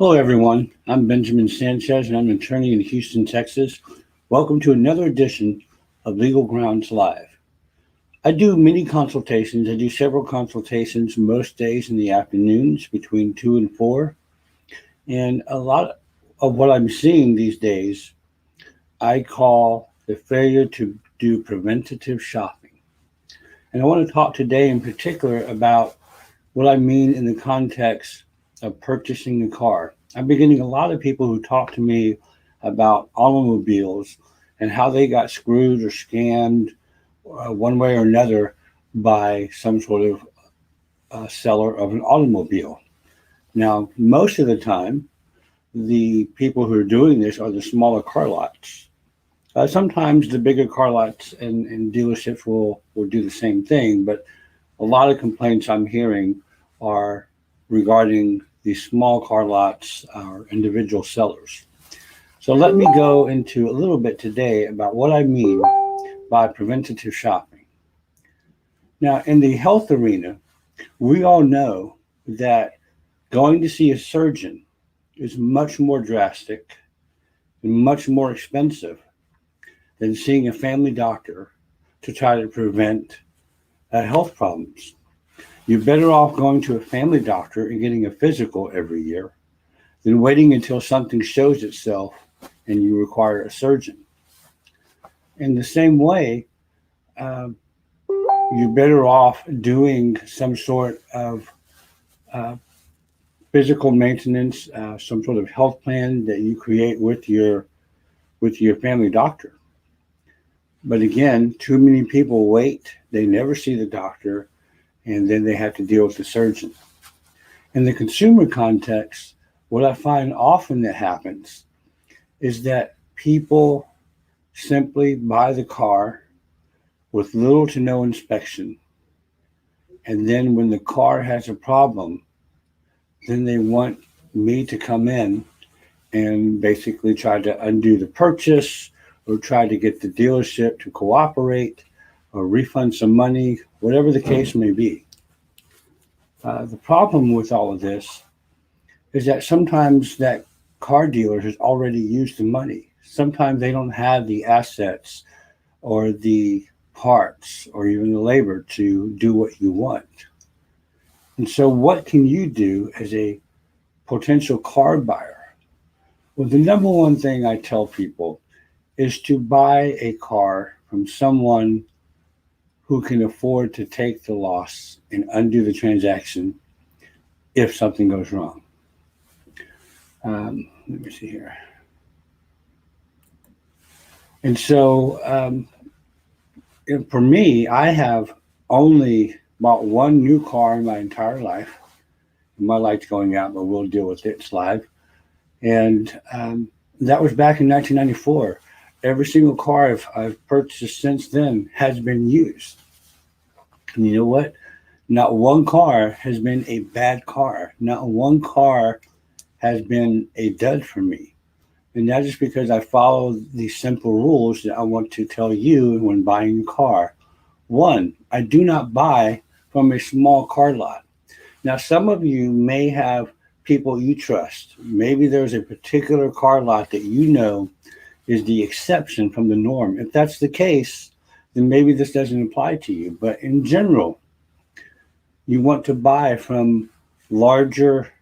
Hello, everyone. I'm Benjamin Sanchez, and I'm an attorney in Houston, Texas. Welcome to another edition of Legal Grounds Live. I do many consultations. I do several consultations most days in the afternoons between 2 and 4. And a lot of what I'm seeing these days, I call the failure to do preventative shopping. And I want to talk today in particular about what I mean in the context of purchasing a car. I've been getting a lot of people who talk to me about automobiles and how they got screwed or scammed one way or another by some sort of seller of an automobile. Now, most of the time, the people who are doing this are the smaller car lots. Sometimes the bigger car lots and dealerships will do the same thing, but a lot of complaints I'm hearing are regarding these small car lots or individual sellers. So let me go into a little bit today about what I mean by preventative shopping. Now, in the health arena, we all know that going to see a surgeon is much more drastic and much more expensive than seeing a family doctor to try to prevent health problems. You're better off going to a family doctor and getting a physical every year than waiting until something shows itself and you require a surgeon. In the same way, uh, you're better off doing some sort of uh, physical maintenance, some sort of health plan that you create with your family doctor. But again, too many people wait; they never see the doctor, and then they have to deal with the surgeon. In the consumer context, what I find often that happens is that people simply buy the car with little to no inspection. And then when the car has a problem, then they want me to come in and basically try to undo the purchase or try to get the dealership to cooperate or refund some money, whatever the case may be. The problem with all of this is that sometimes that car dealer has already used the money. Sometimes they don't have the assets or the parts or even the labor to do what you want. And so, what can you do as a potential car buyer? Well, the number one thing I tell people is to buy a car from someone who can afford to take the loss and undo the transaction if something goes wrong. Let me see here. And so, for me, I have only bought one new car in my entire life. My light's going out, but we'll deal with it. It's live. And that was back in 1994. Every single car I've purchased since then has been used. And you know what? Not one car has been a bad car. Not one car has been a dud for me. And that is because I follow these simple rules that I want to tell you when buying a car. One, I do not buy from a small car lot. Now, some of you may have people you trust. Maybe there's a particular car lot that you know is the exception from the norm. If that's the case, then maybe this doesn't apply to you. But in general, you want to buy from larger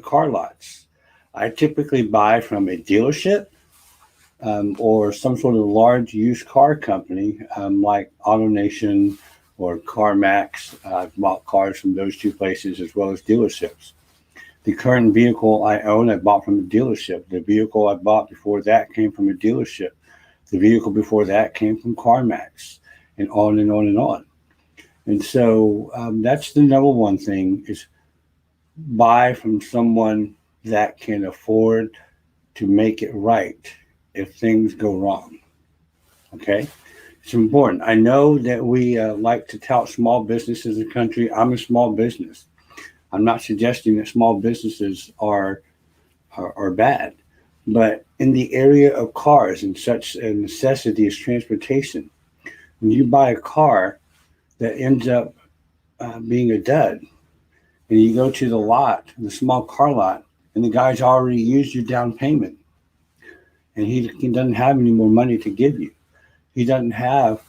car lots. I typically buy from a dealership or some sort of large used car company like AutoNation or CarMax. I've bought cars from those two places as well as dealerships. The current vehicle I own, I bought from a dealership. The vehicle I bought before that came from a dealership. The vehicle before that came from CarMax, and on and on and on. And so that's the number one thing is buy from someone that can afford to make it right if things go wrong. Okay? It's important. I know that we like to tout small businesses in the country. I'm a small business. I'm not suggesting that small businesses are bad, but in the area of cars and such a necessity as transportation, when you buy a car that ends up being a dud, and you go to the lot, the small car lot, and the guy's already used your down payment, and he doesn't have any more money to give you. He doesn't have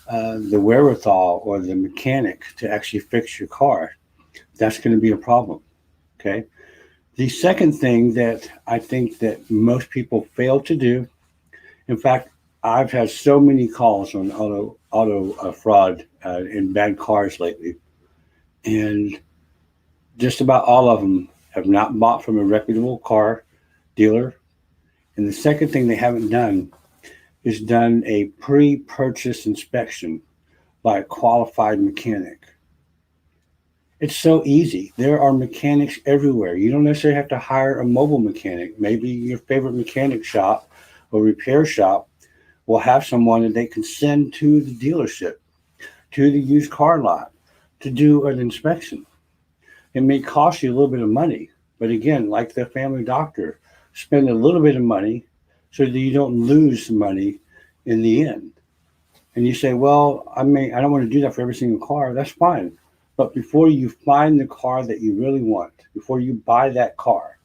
the wherewithal or the mechanic to actually fix your car. That's going to be a problem. Okay. The second thing that I think that most people fail to do, in fact, I've had so many calls on auto fraud in bad cars lately, and just about all of them have not bought from a reputable car dealer. And the second thing they haven't done is done a pre-purchase inspection by a qualified mechanic. It's so easy. There are mechanics everywhere. You don't necessarily have to hire a mobile mechanic. Maybe your favorite mechanic shop or repair shop will have someone that they can send to the dealership, to the used car lot, to do an inspection. It may cost you a little bit of money, but again, like the family doctor, spend a little bit of money so that you don't lose money in the end. And you say, well, I don't want to do that for every single car. That's fine. But before you find the car that you really want, before you buy that car,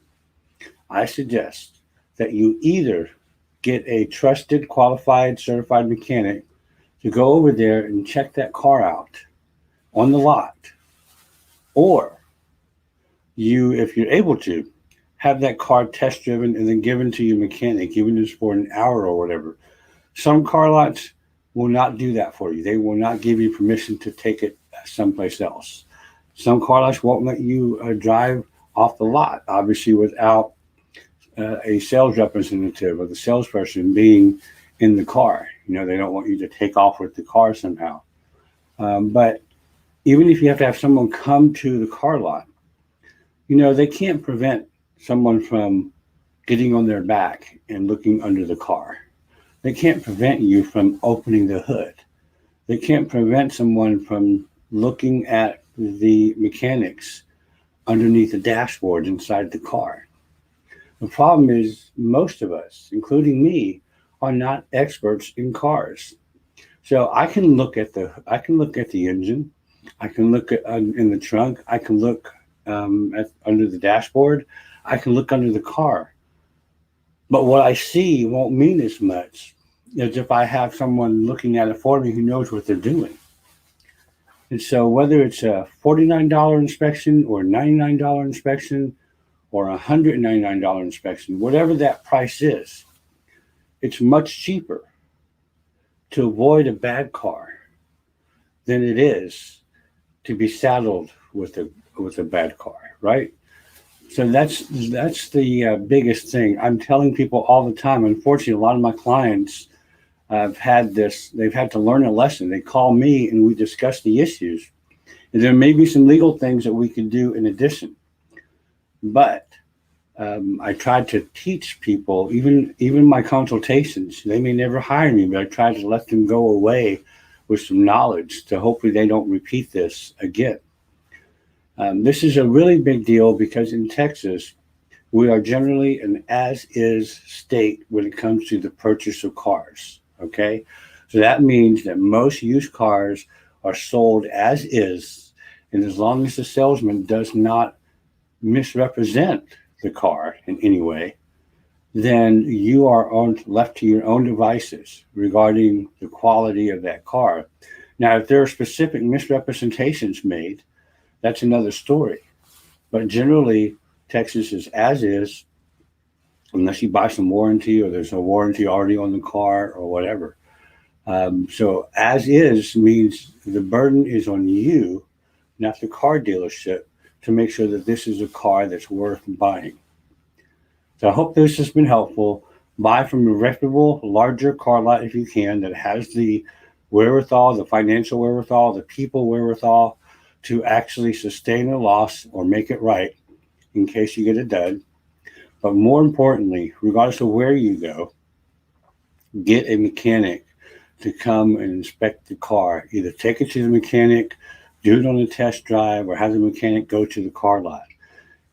I suggest that you either get a trusted, qualified, certified mechanic to go over there and check that car out on the lot, or you, if you're able to, have that car test driven and then given to your mechanic, even just for an hour or whatever. Some car lots will not do that for you. They will not give you permission to take it someplace else. Some car lots won't let you drive off the lot, obviously, without a sales representative or the salesperson being in the car. They don't want you to take off with the car somehow. But even if you have to have someone come to the car lot, they can't prevent someone from getting on their back and looking under the car. They can't prevent you from opening the hood. They can't prevent someone from looking at the mechanics underneath the dashboard inside the car. The problem is most of us, including me, are not experts in cars. So I can look at the engine, I can look at in the trunk, I can look under the dashboard, I can look under the car. But what I see won't mean as much as if I have someone looking at it for me who knows what they're doing. And so whether it's a $49 inspection or $99 inspection or a $199 inspection, whatever that price is, it's much cheaper to avoid a bad car than it is to be saddled with a bad car, right? So that's the biggest thing. I'm telling people all the time. Unfortunately, a lot of my clients have had this. They've had to learn a lesson. They call me and we discuss the issues. And there may be some legal things that we can do in addition. But I tried to teach people, even my consultations. They may never hire me, but I try to let them go away with some knowledge to hopefully they don't repeat this again. This is a really big deal because in Texas, we are generally an as-is state when it comes to the purchase of cars, okay? So that means that most used cars are sold as is, and as long as the salesman does not misrepresent the car in any way, then you are left to your own devices regarding the quality of that car. Now, if there are specific misrepresentations made, that's another story. But generally, Texas is as is, unless you buy some warranty or there's a warranty already on the car or whatever. So as is means the burden is on you, not the car dealership, to make sure that this is a car that's worth buying. So I hope this has been helpful. Buy from a reputable, larger car lot if you can that has the wherewithal, the financial wherewithal, the people wherewithal to actually sustain a loss or make it right in case you get a dud. But more importantly, regardless of where you go, get a mechanic to come and inspect the car. Either take it to the mechanic, do it on a test drive, or have the mechanic go to the car lot.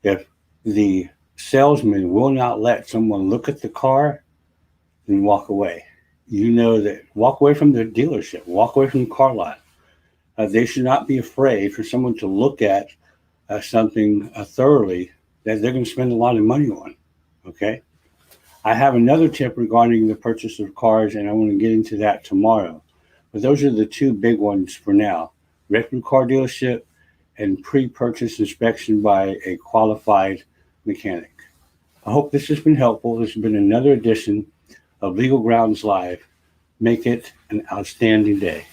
If the salesman will not let someone look at the car, then walk away. Walk away from the dealership, walk away from the car lot. They should not be afraid for someone to look at something thoroughly that they're going to spend a lot of money on. Okay. I have another tip regarding the purchase of cars, and I want to get into that tomorrow. But those are the two big ones for now: rental car dealership and pre-purchase inspection by a qualified mechanic. I hope this has been helpful. This has been another edition of Legal Grounds Live. Make it an outstanding day.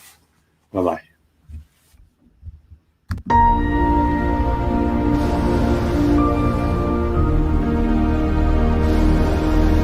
Bye-bye.